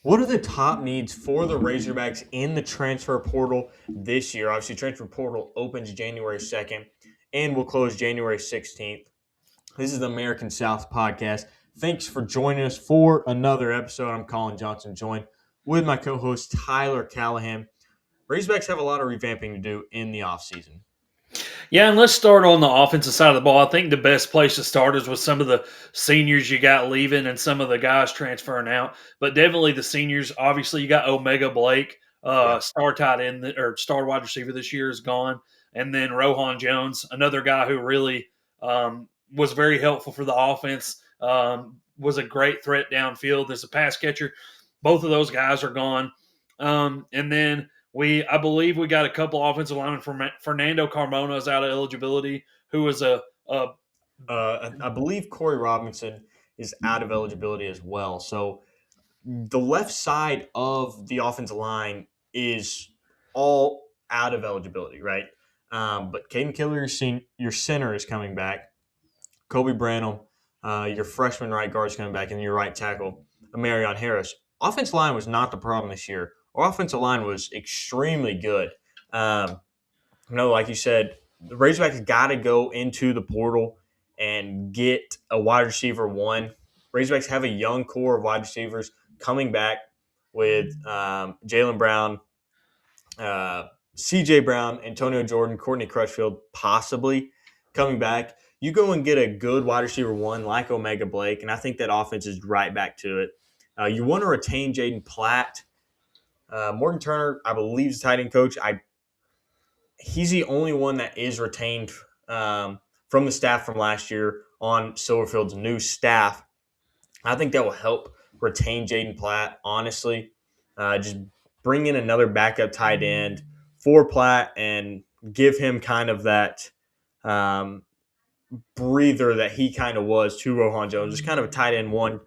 What are the top needs for the Razorbacks in the transfer portal this year? Obviously, transfer portal opens January 2nd and will close January 16th. This is the American South podcast. Thanks for joining us for another episode. I'm Colin Johnson, joined with my co-host Tyler Callahan. Razorbacks have a lot of revamping to do in the offseason. Yeah, and let's start on the offensive side of the ball. I think the best place to start is with some of the seniors you got leaving and some of the guys transferring out. But definitely the seniors. Obviously, you got Omega Blake, Yeah. star tight end or star wide receiver this year is gone, and then Rohan Jones, another guy who really was very helpful for the offense. Was a great threat downfield as a pass catcher. Both of those guys are gone, and then I believe we got a couple offensive linemen from Fernando Carmona is out of eligibility, who was a I believe Corey Robinson is out of eligibility as well. So the left side of the offensive line is all out of eligibility, right? But Caden Killer, your center, is coming back. Kobe Branham, your freshman right guard, is coming back, and your right tackle, Marion Harris. Offensive line was not the problem this year. Our offensive line was extremely good. Like you said, the Razorbacks got to go into the portal and get a wide receiver one. Razorbacks have a young core of wide receivers coming back with Jalen Brown, uh, C.J. Brown, Antonio Jordan, Courtney Crutchfield possibly coming back. You go and get a good wide receiver one like Omega Blake, and I think that offense is right back to it. You want to retain Jaden Platt. Morgan Turner, I believe, is tight end coach. He's the only one that is retained from the staff from last year on Silverfield's new staff. I think that will help retain Jaden Platt, honestly. Just bring in another backup tight end for Platt and give him kind of that breather that he kind of was to Rohan Jones. Just kind of a tight end one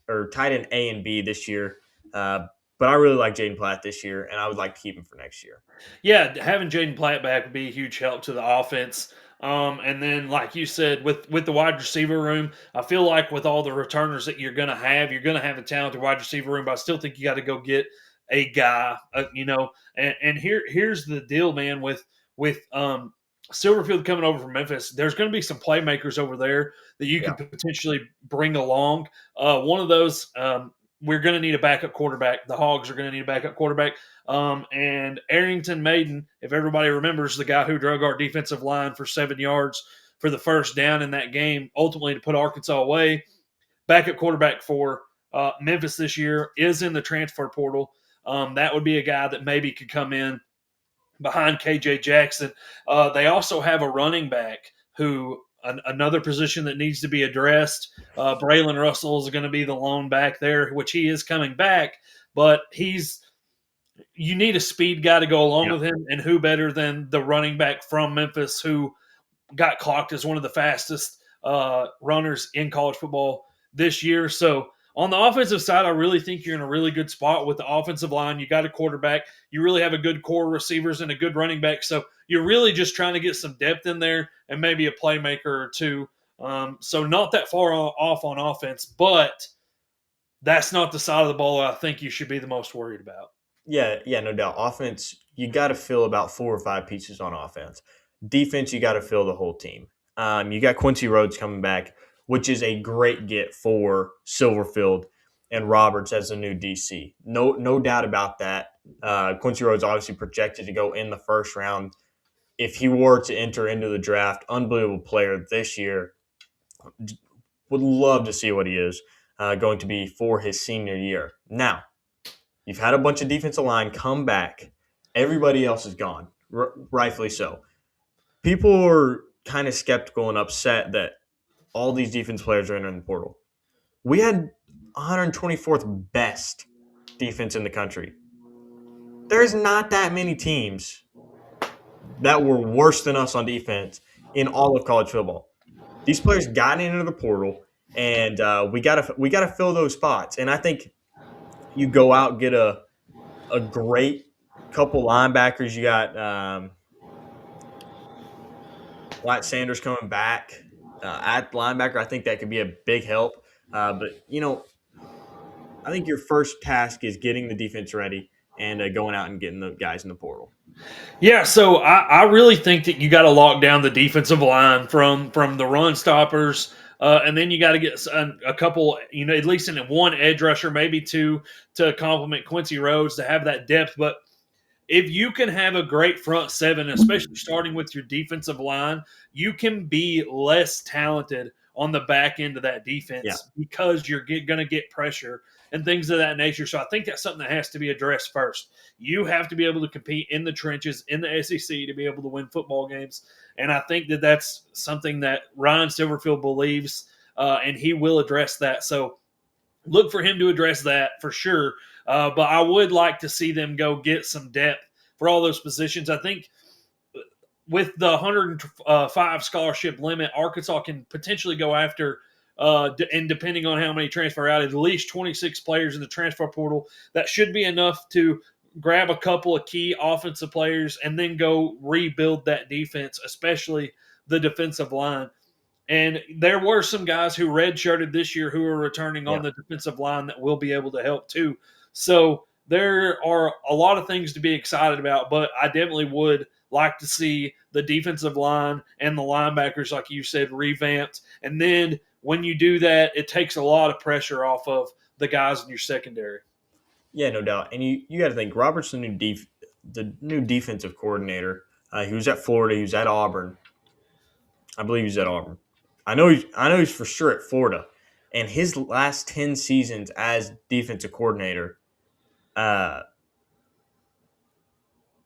or tight end A and B this year. But I really like Jaden Platt this year, and I would like to keep him for next year. yeah, having Jaden Platt back would be a huge help to the offense. And then, like you said, with the wide receiver room, I feel like with all the returners that you're going to have a talented wide receiver room. But I still think you got to go get a guy, And here's the deal, man. With Silverfield coming over from Memphis, there's going to be some playmakers over there that you Yeah. could potentially bring along. One of those, we're going to need a backup quarterback. The Hogs are going to need a backup quarterback. And Arrington Maiden, if everybody remembers, the guy who drug our defensive line for 7 yards for the first down in that game, ultimately to put Arkansas away. Backup quarterback for Memphis this year is in the transfer portal. That would be a guy that maybe could come in behind KJ Jackson. They also have a running back who another position that needs to be addressed. Braylon Russell is going to be the lone back there, which he is coming back, but you need a speed guy to go along Yeah. with him, and who better than the running back from Memphis who got clocked as one of the fastest runners in college football this year. So on the offensive side, I really think you're in a really good spot with the offensive line. You got a quarterback. You really have a good core of receivers and a good running back. So you're really just trying to get some depth in there and maybe a playmaker or two. So not that far off on offense, but that's not the side of the ball I think you should be the most worried about. Yeah, no doubt. Offense, you got to fill about 4 or 5 pieces on offense. Defense, you got to fill the whole team. You got Quincy Rhodes coming back, which is a great get for Silverfield and Roberts as a new DC. No doubt about that. Quincy Rhodes obviously projected to go in the first round. If he were to enter into the draft, unbelievable player this year. Would love to see what he is going to be for his senior year. Now, you've had a bunch of defensive line come back. Everybody else is gone, rightfully so. People are kind of skeptical and upset that all these defense players are entering the portal. We had 124th best defense in the country. There's not that many teams that were worse than us on defense in all of college football. These players got into the portal, and we gotta fill those spots. And I think you go out and get a great couple linebackers. You got Wyatt Sanders coming back at linebacker. I think that could be a big help. But I think your first task is getting the defense ready and going out and getting the guys in the portal. Yeah, so I really think that you got to lock down the defensive line from the run stoppers, and then you got to get a couple, at least in one edge rusher, maybe two, to complement Quincy Rhodes to have that depth. But if you can have a great front seven, especially starting with your defensive line, you can be less talented on the back end of that Yeah. defense because you're going to get pressure and things of that nature. So I think that's something that has to be addressed first. You have to be able to compete in the trenches in the SEC to be able to win football games. And I think that that's something that Ryan Silverfield believes, and he will address that. So look for him to address that for sure. But I would like to see them go get some depth for all those positions. I think with the 105 scholarship limit, Arkansas can potentially go after, and depending on how many transfer out, at least 26 players in the transfer portal. That should be enough to grab a couple of key offensive players and then go rebuild that defense, especially the defensive line. And there were some guys who redshirted this year who are returning on Yeah. the defensive line that will be able to help too. So there are a lot of things to be excited about, but I definitely would like to see the defensive line and the linebackers, like you said, revamped. And then when you do that, it takes a lot of pressure off of the guys in your secondary. Yeah, no doubt. And you got to think Robert's the new defensive coordinator. He was at Florida. He was at Auburn. I believe he's at Auburn. I know he's for sure at Florida. And his last 10 seasons as defensive coordinator, uh,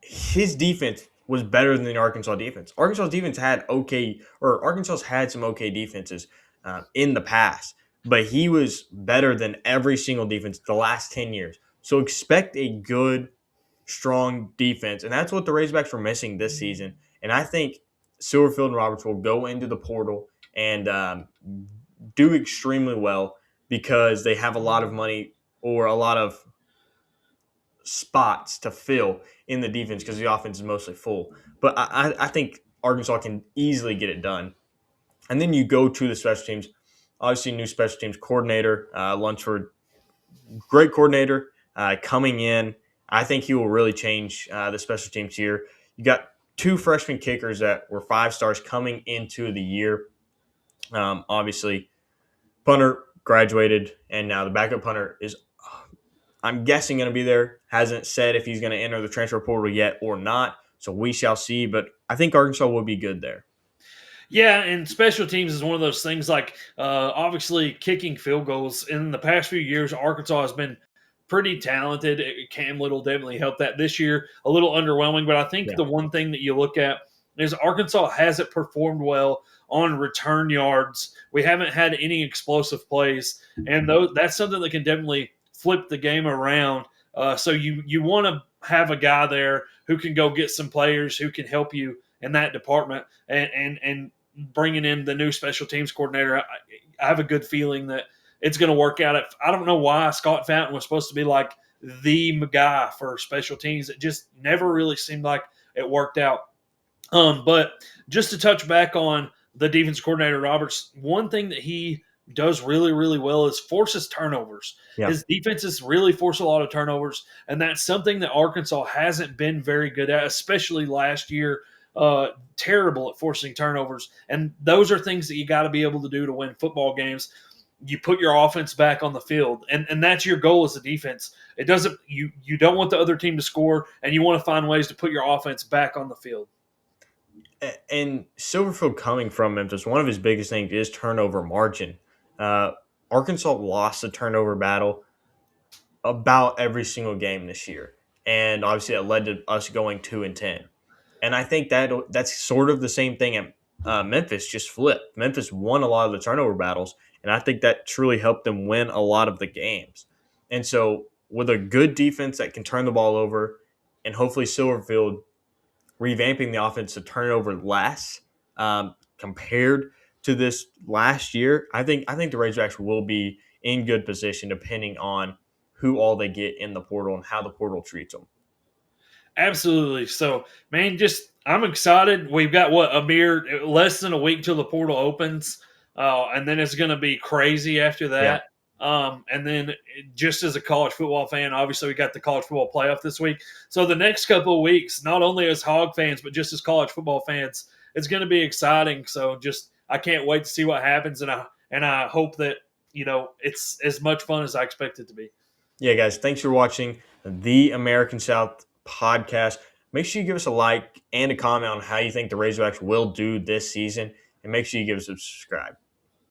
his defense was better than the Arkansas defense. Arkansas defense had okay, or Arkansas's had some okay defenses in the past, but he was better than every single defense the last 10 years. So expect a good, strong defense, and that's what the Razorbacks were missing this season. And I think Silverfield and Roberts will go into the portal and do extremely well because they have a lot of money or a lot of spots to fill in the defense because the offense is mostly full. But I think Arkansas can easily get it done. And then you go to the special teams. Obviously, new special teams coordinator, Lunsford, great coordinator coming in. I think he will really change the special teams here. You got two freshman kickers that were 5 stars coming into the year. Obviously, punter graduated, and now the backup punter is, I'm guessing, going to be there. Hasn't said if he's going to enter the transfer portal yet or not. So we shall see. But I think Arkansas will be good there. Yeah, and special teams is one of those things like obviously kicking field goals. In the past few years, Arkansas has been pretty talented. Cam Little definitely helped that this year. A little underwhelming, but I think Yeah. the one thing that you look at is Arkansas hasn't performed well on return yards. We haven't had any explosive plays, and that's something that can definitely flip the game around. So you want to have a guy there who can go get some players who can help you in that department, and bringing in the new special teams coordinator, I have a good feeling that it's going to work out. I don't know why Scott Fountain was supposed to be like the guy for special teams. It just never really seemed like it worked out. But just to touch back on the defense coordinator Roberts, one thing that he does really, really well is forces turnovers. Yeah. His defenses really force a lot of turnovers, and that's something that Arkansas hasn't been very good at, especially last year. Terrible at forcing turnovers, and those are things that you got to be able to do to win football games. You put your offense back on the field, and that's your goal as a defense. It doesn't you don't want the other team to score, and you want to find ways to put your offense back on the field. And Silverfield coming from Memphis, one of his biggest things is turnover margin. Uh, Arkansas lost the turnover battle about every single game this year, and obviously that led to us going 2-10. And I think that's sort of the same thing at Memphis, just flipped. Memphis won a lot of the turnover battles, and I think that truly helped them win a lot of the games. And so, with a good defense that can turn the ball over, and hopefully Silverfield revamping the offense to turn it over less compared to this last year, I think the Razorbacks will be in good position depending on who all they get in the portal and how the portal treats them. Absolutely. So, man, just I'm excited. We've got what, a mere less than a week till the portal opens, and then it's going to be crazy after Yeah. that. And then just as a college football fan, obviously we got the college football playoff this week. So the next couple of weeks, not only as Hog fans, but just as college football fans, it's going to be exciting. So just I can't wait to see what happens, and I hope that it's as much fun as I expect it to be. Yeah, guys, thanks for watching the American South podcast. Make sure you give us a like and a comment on how you think the Razorbacks will do this season, and make sure you give us a subscribe.